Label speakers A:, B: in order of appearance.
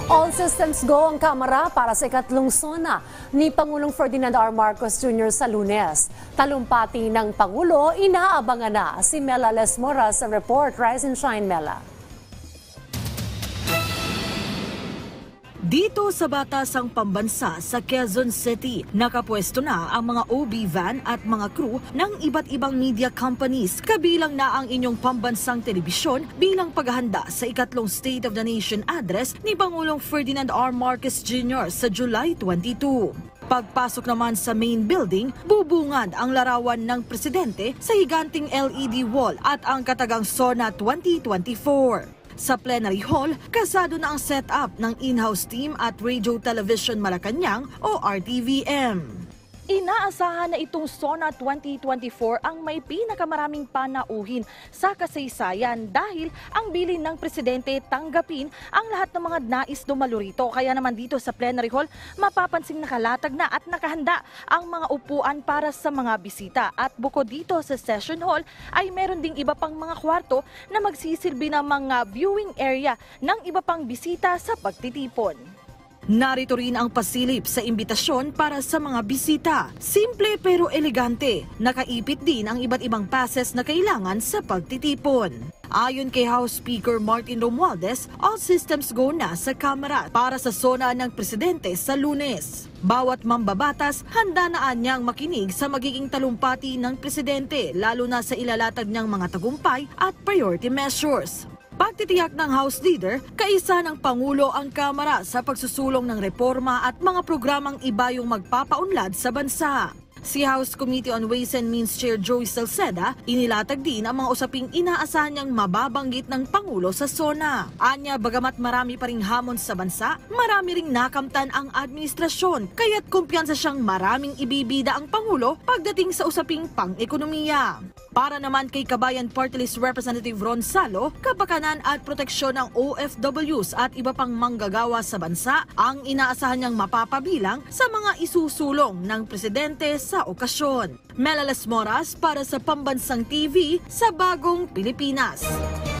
A: All systems go ang Kamara para sa ikatlong sona ni Pangulong Ferdinand R. Marcos Jr. sa Lunes. Talumpati ng Pangulo, inaabangan na si Mela Lesmora sa report. Rise and shine, Mela.
B: Dito sa Batasang Pambansa sa Quezon City, nakapwesto na ang mga OB van at mga crew ng iba't ibang media companies, kabilang na ang inyong pambansang telebisyon bilang paghahanda sa ikatlong State of the Nation address ni Pangulong Ferdinand R. Marcos Jr. sa July 22. Pagpasok naman sa main building, bubungad ang larawan ng presidente sa higanting LED wall at ang katagang SONA 2024. Sa plenary hall, kasado na ang setup ng in-house team at Radio Television Malacanang o RTVM. Inaasahan na itong SONA 2024 ang may pinakamaraming panauhin sa kasaysayan dahil ang bilin ng presidente tanggapin ang lahat ng mga nais dumalo rito. Kaya naman dito sa plenary hall, mapapansing nakalatag na at nakahanda ang mga upuan para sa mga bisita. At bukod dito sa session hall ay meron ding iba pang mga kwarto na magsisilbi ng mga viewing area ng iba pang bisita sa pagtitipon. Narito rin ang pasilip sa imbitasyon para sa mga bisita. Simple pero elegante. Nakaipit din ang iba't ibang passes na kailangan sa pagtitipon. Ayon kay House Speaker Martin Romualdez, all systems go na sa Kamara para sa sona ng presidente sa Lunes. Bawat mambabatas handa na niyang makinig sa magiging talumpati ng presidente, lalo na sa ilalatag niyang mga tagumpay at priority measures. Pagtitiyak ng House Leader, kaisa ng Pangulo ang Kamara sa pagsusulong ng reforma at mga programang iba yung magpapaunlad sa bansa. Si House Committee on Ways and Means Chair Joey Salceda, inilatag din ang mga usaping inaasahan niyang mababanggit ng Pangulo sa SONA. Anya, bagamat marami pa ring hamon sa bansa, marami ring nakamtan ang administrasyon, kaya't kumpiyansa siyang maraming ibibida ang Pangulo pagdating sa usaping pang-ekonomiya. Para naman kay Kabayan Party List Representative Ron Salo, kapakanan at proteksyon ng OFWs at iba pang manggagawa sa bansa ang inaasahan niyang mapapabilang sa mga isusulong ng presidente sa okasyon. Mela Lesmora para sa Pambansang TV sa Bagong Pilipinas.